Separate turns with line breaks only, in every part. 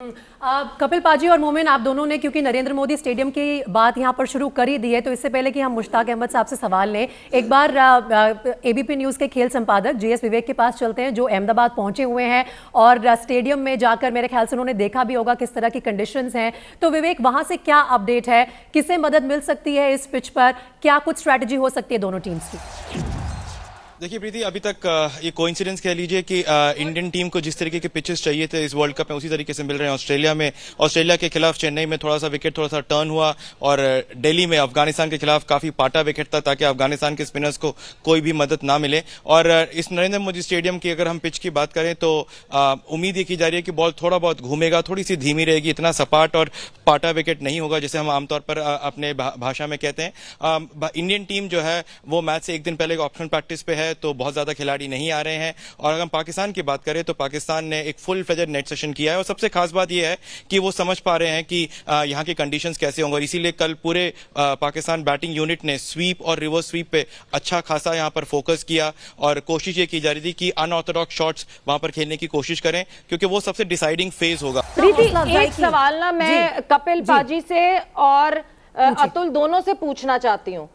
कपिल पाजी और मोमिन, आप दोनों ने क्योंकि नरेंद्र मोदी स्टेडियम की बात यहाँ पर शुरू कर ही दी है, तो इससे पहले कि हम मुश्ताक अहमद साहब से सवाल लें, एक बार एबीपी न्यूज़ के खेल संपादक जीएस विवेक के पास चलते हैं, जो अहमदाबाद पहुंचे हुए हैं और स्टेडियम में जाकर मेरे ख्याल से उन्होंने देखा भी होगा किस तरह की कंडीशंस हैं। तो विवेक, वहां से क्या अपडेट है, किसे मदद मिल सकती है इस पिच पर, क्या कुछ स्ट्रैटेजी हो सकती है दोनों टीम्स की?
देखिए प्रीति, अभी तक ये कोइंसिडेंस कह लीजिए कि इंडियन टीम को जिस तरीके के पिचेस चाहिए थे इस वर्ल्ड कप में उसी तरीके से मिल रहे हैं ऑस्ट्रेलिया में। ऑस्ट्रेलिया के खिलाफ चेन्नई में थोड़ा सा विकेट थोड़ा सा टर्न हुआ और दिल्ली में अफगानिस्तान के खिलाफ काफी पाटा विकेट था ताकि अफगानिस्तान के स्पिनर्स को कोई भी मदद ना मिले। और इस नरेंद्र मोदी स्टेडियम की अगर हम पिच की बात करें तो उम्मीद ये की जा रही है कि बॉल थोड़ा बहुत घूमेगा, थोड़ी सी धीमी रहेगी, इतना सपाट और पाटा विकेट नहीं होगा जैसे हम आमतौर पर अपने भाषा में कहते हैं। इंडियन टीम जो है वो मैच से एक दिन पहले ऑप्शन प्रैक्टिस पे है, तो बहुत ज्यादा खिलाड़ी नहीं आ रहे हैं। और अगर हम पाकिस्तान की बात करें तो पाकिस्तान ने एक फुल फ्लेजेड नेट सेशन किया है और सबसे खास बात यह है कि वो समझ पा रहे हैं कि यहाँ के कंडीशंस कैसे होंगे, और इसीलिए कल पूरे पाकिस्तान बैटिंग यूनिट ने स्वीप और रिवर्स स्वीप पे अच्छा खासा यहाँ पर फोकस किया और कोशिश ये की जा रही थी कि अनऑर्थोडॉक्स शॉट्स वहां पर खेलने की कोशिश करें क्योंकि वो सबसे डिसाइडिंग फेज होगा।
प्रीति, एक सवाल ना मैं कपिल पाजी से और अतुल दोनों से पूछना चाहती हूँ।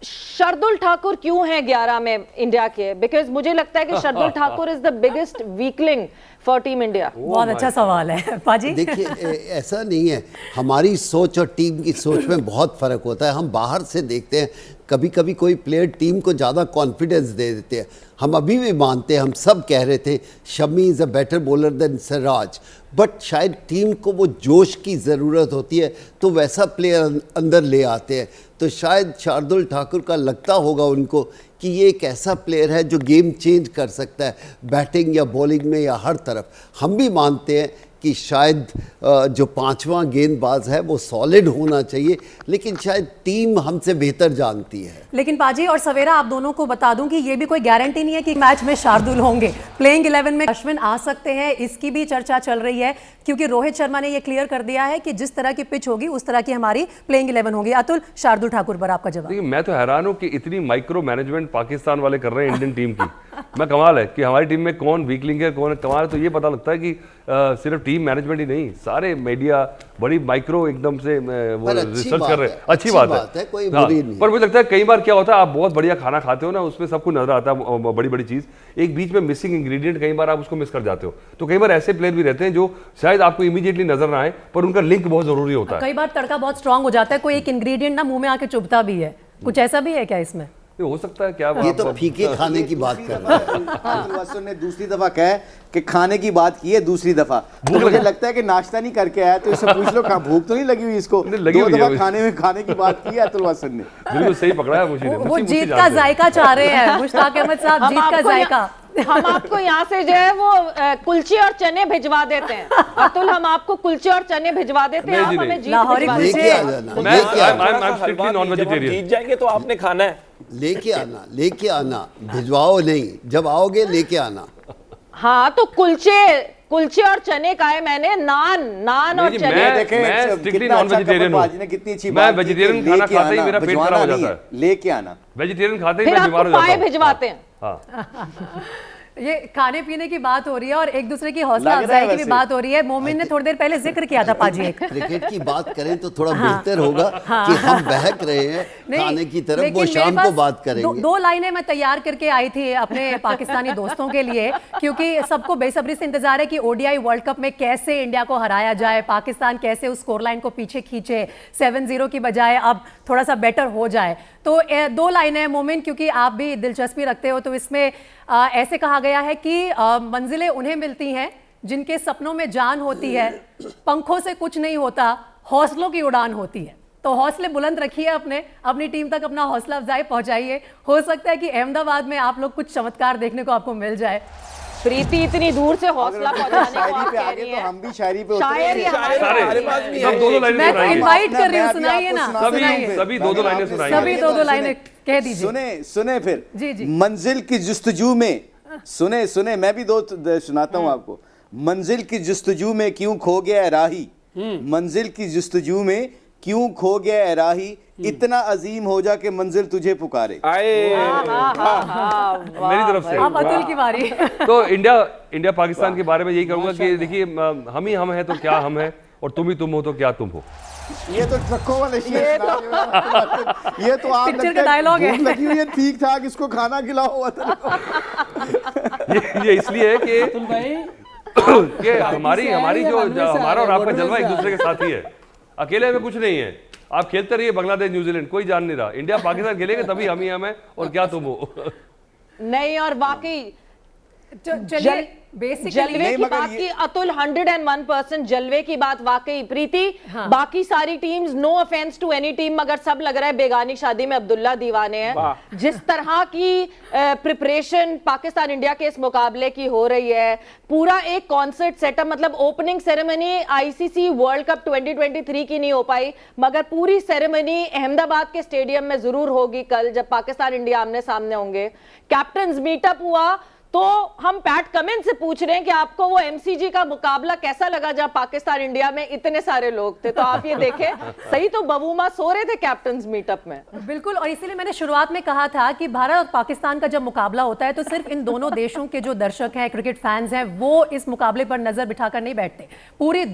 शार्दुल ठाकुर क्यों है 11 में इंडिया के? बिकॉज मुझे लगता है कि Shardul Thakur is the biggest weakling for team India.
बहुत अच्छा सवाल है पाजी।
देखिए, ऐसा नहीं है, हमारी सोच और टीम की सोच में बहुत फर्क होता है। हम बाहर से देखते हैं, कभी कभी कोई प्लेयर टीम को ज़्यादा कॉन्फिडेंस दे देते हैं। हम अभी भी मानते हैं, हम सब कह रहे थे Shami is a better bowler then Siraj, but शायद टीम को वो जोश की ज़रूरत होती है तो वैसा प्लेयर अंदर ले आते हैं। तो शायद शार्दुल ठाकुर का लगता होगा उनको कि ये एक ऐसा प्लेयर है जो गेम चेंज कर सकता है बैटिंग या बॉलिंग में या हर तरफ। हम भी मानते हैं कि शायद जो पांचवां गेंदबाज है वो सॉलिड होना चाहिए, लेकिन शायद टीम हमसे बेहतर जानती है।
लेकिन पाजी और सवेरा, आप दोनों को बता दूं कि ये भी कोई गारंटी नहीं है कि मैच में शार्दुल होंगे। प्लेइंग 11 में अश्विन आ सकते हैं, इसकी भी चर्चा चल रही है क्योंकि रोहित शर्मा ने ये क्लियर कर दिया है कि जिस तरह की पिच होगी उस तरह की हमारी प्लेइंग 11 होगी। अतुल, शार्दुल ठाकुर पर आपका जवाब।
मैं तो हैरान हूं कि इतनी माइक्रो मैनेजमेंट पाकिस्तान वाले कर रहे हैं इंडियन टीम की। मैं कमाल है कि हमारी टीम में कौन वीकलिंग है कौन कमाल है, तो ये पता लगता है कि सिर्फ टीम मैनेजमेंट ही नहीं, सारे मीडिया बड़ी माइक्रो एकदम से वो रिसर्च कर रहे हैं। अच्छी बात है, कोई बुरी नहीं। पर मुझे लगता है कई बार क्या होता है, आप बहुत बढ़िया खाना खाते हो ना, उसमें सबको नजर आता है बड़ी बड़ी चीज, एक बीच में मिसिंग इंग्रेडिएंट कई बार आप उसको मिस कर जाते हो। तो कई बार ऐसे प्लेयर भी रहते हैं जो शायद आपको इमीडिएटली नजर ना आए पर उनका लिंक बहुत जरूरी होता है।
कई बार तड़का बहुत स्ट्रांग हो जाता है, कोई एक इंग्रेडिएंट ना मुंह में आके चुभता भी है, कुछ ऐसा भी है क्या इसमें?
ये हो सकता है क्या?
ये तो फीके खाने की बात कर रहा
है। ने दूसरी दफा कहा कि खाने की बात की है, दूसरी दफा मुझे लगता है कि नाश्ता नहीं करके आया, तो इससे पूछ लो भूख तो नहीं लगी हुई इसको। दो दफा खाने की बात की है अतुल वासन ने।
बिल्कुल सही पकड़ा है मुझे।
वो जीत का जायका चाह रहे हैं मुश्ताक अहमद साहब, जीत का जायका।
हम आपको यहाँ से जो है वो कुलचे और चने भिजवा देते हैं अतुल, हम आपको कुलचे और चने भिजवा देते हैं, आप हमें
जीत जाएंगे तो आपने खाना है,
लेके आना, भिजवाओ नहीं, जब आओगे लेके आना।
हाँ, तो कुलचे और चने का है मैंने, नान और चने।
मैं स्ट्रिक्टली नॉन वेजिटेरियन हूं,
कितनी अच्छी
मैं वेजिटेरियन खाना खाते ही मेरा पेट खराब हो जाता है।
लेके आना,
वेजिटेरियन खाते ही मैं बीमार हो जाता हूं।
भिजवाते हैं।
ये खाने पीने की बात हो रही है और एक दूसरे की हौसला अफजाई की भी बात हो रही है। मोमिन ने थोड़ी देर पहले जिक्र किया था पाजी,
क्रिकेट की बात करें तो थोड़ा बेहतर होगा कि हम बहक रहे हैं खाने की तरफ, वो शाम को बात करेंगे।
दो लाइनें मैं तैयार करके आई थी अपने पाकिस्तानी दोस्तों के लिए, क्योंकि सबको बेसब्री से इंतजार है कि ओडीआई वर्ल्ड कप में कैसे इंडिया को हराया जाए, पाकिस्तान कैसे उस स्कोर लाइन को पीछे खींचे, 7-0 की बजाय अब थोड़ा सा बेटर हो जाए। तो दो लाइनें मोमिन, क्योंकि आप भी दिलचस्पी रखते हो, तो इसमें ऐसे कहा गया है कि मंजिलें उन्हें मिलती हैं जिनके सपनों में जान होती है, पंखों से कुछ नहीं होता, हौसलों की उड़ान होती है। तो हौसले बुलंद रखिए, अपनी टीम तक अपना हौसला अफजाई पहुंचाइए। हो सकता है कि अहमदाबाद में आप लोग कुछ चमत्कार देखने को आपको मिल जाए।
प्रीति इतनी दूर से हौसला पहुंचाने को आप कह रही हैं,
तो हम भी शायरी पे
मैं तो इनवाइट कर रही हूँ, सुनाइए ना,
सभी दो लाइनें सुनाइए,
सभी दो लाइनें कह दीजिए।
सुने फिर
जी।
मंजिल की जुस्तजू में, सुने मैं भी दो सुनाता हूँ आपको। मंजिल की जुस्तजू में क्यों खो गया राही, मंजिल की जुस्तजू में क्यों खो गया राही, इतना अजीम हो जा कि मंजिल तुझे पुकारे।
मेरी तरफ से
अब अतुल की बारी।
तो इंडिया पाकिस्तान के बारे में यही कहूंगा कि देखिए, हम ही हम हैं तो क्या हम हैं, और तुम ही तुम हो तो क्या तुम हो।
ये तो ट्रकों वाले ये तो आप
पिक्चर का डायलॉग है।
भूख लगी हुई है, ठीक ठाक इसको खाना खिलाओ वतन को।
ये इसलिए है कि हमारी जो हमारा और आपका जलवा एक दूसरे के साथ ही है, अकेले में कुछ नहीं है। आप खेलते रहिए बांग्लादेश न्यूजीलैंड, कोई जान नहीं रहा। इंडिया पाकिस्तान खेलेंगे तभी हम ही हम हैं, और क्या तुम हो।
नहीं, और वाकई
चलिए बेसिकली
जलवे की बात की अतुल, 101% जलवे की बात वाकई। प्रीति, बाकी सारी teams, no offence to any team, मगर सब लग रहा है बेगानी शादी में अब्दुल्ला दीवाने हैं। जिस तरह की प्रिपरेशन पाकिस्तान इंडिया के इस मुकाबले की हो रही है, पूरा एक कॉन्सर्ट सेटअप, मतलब opening ceremony ICC world cup 2023 की नहीं हो पाई, मगर पूरी सेरेमनी अहमदाबाद के स्टेडियम में जरूर होगी कल, जब पाकिस्तान इंडिया आमने सामने होंगे। कैप्टन्स मीटअप हुआ, तो हम पैट कमिंस से पूछ रहे हैं कि आपको वो एमसीजी का मुकाबला कैसा लगा जब पाकिस्तान इंडिया में इतने सारे लोग थे। तो आप ये देखें, सही तो बबूमा सो रहे थे कैप्टन्स मीटअप में।
बिल्कुल, और इसीलिए मैंने शुरुआत में कहा था कि भारत और पाकिस्तान का जब मुकाबला होता है तो सिर्फ इन दोनों देशों के जो दर्शक हैं, क्रिकेट फैंस हैं, वो इस मुकाबले पर नजर बिठाकर नहीं बैठते। पूरी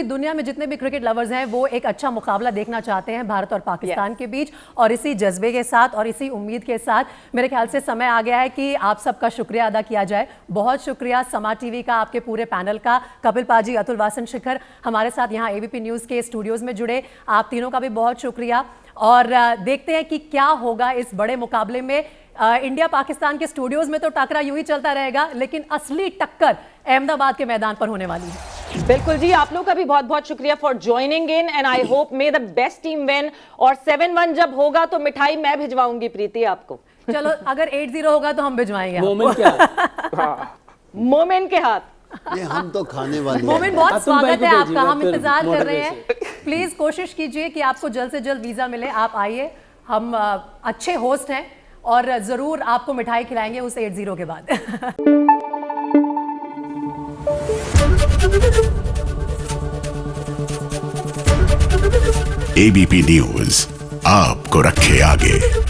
दुनिया में जितने भी क्रिकेट लवर्स हैं वो एक अच्छा मुकाबला देखना चाहते हैं भारत और पाकिस्तान के बीच। और इसी जज्बे के साथ और इसी उम्मीद के साथ मेरे ख्याल से समय आ गया है कि आप सबका शुक्रिया अदा किया जाए। बहुत शुक्रिया समा टीवी का, आपके पूरे पैनल का, कपिल पाजी, अतुल वासन शिखर हमारे साथ यहाँ एबीपी न्यूज़ के स्टूडियोज में जुड़े, आप तीनों का भी बहुत शुक्रिया। और देखते हैं कि क्या होगा इस बड़े मुकाबले में। इंडिया पाकिस्तान के स्टूडियोज में तो टकरा यूं ही चलता रहेगा, लेकिन असली टक्कर अहमदाबाद के मैदान पर होने वाली है।
बिल्कुल जी, आप लोग का भी बहुत बहुत शुक्रिया for joining in, and I hope may the best team win. और 7-1 जब होगा तो मिठाई मैं भिजवाऊंगी प्रीति आपको।
चलो, अगर 8-0 होगा तो हम भिजवाएंगे
मोमेंट
मोमेंट के हाथ।
ये हम तो खाने वाले हैं।
मोमेंट, बहुत स्वागत है आपका, हम इंतजार कर रहे हैं। प्लीज कोशिश कीजिए कि आपको जल्द से जल्द वीजा मिले, आप आइए। हम अच्छे होस्ट हैं और जरूर आपको मिठाई खिलाएंगे उस 8-0 के बाद।
एबीपी न्यूज आपको रखे आगे।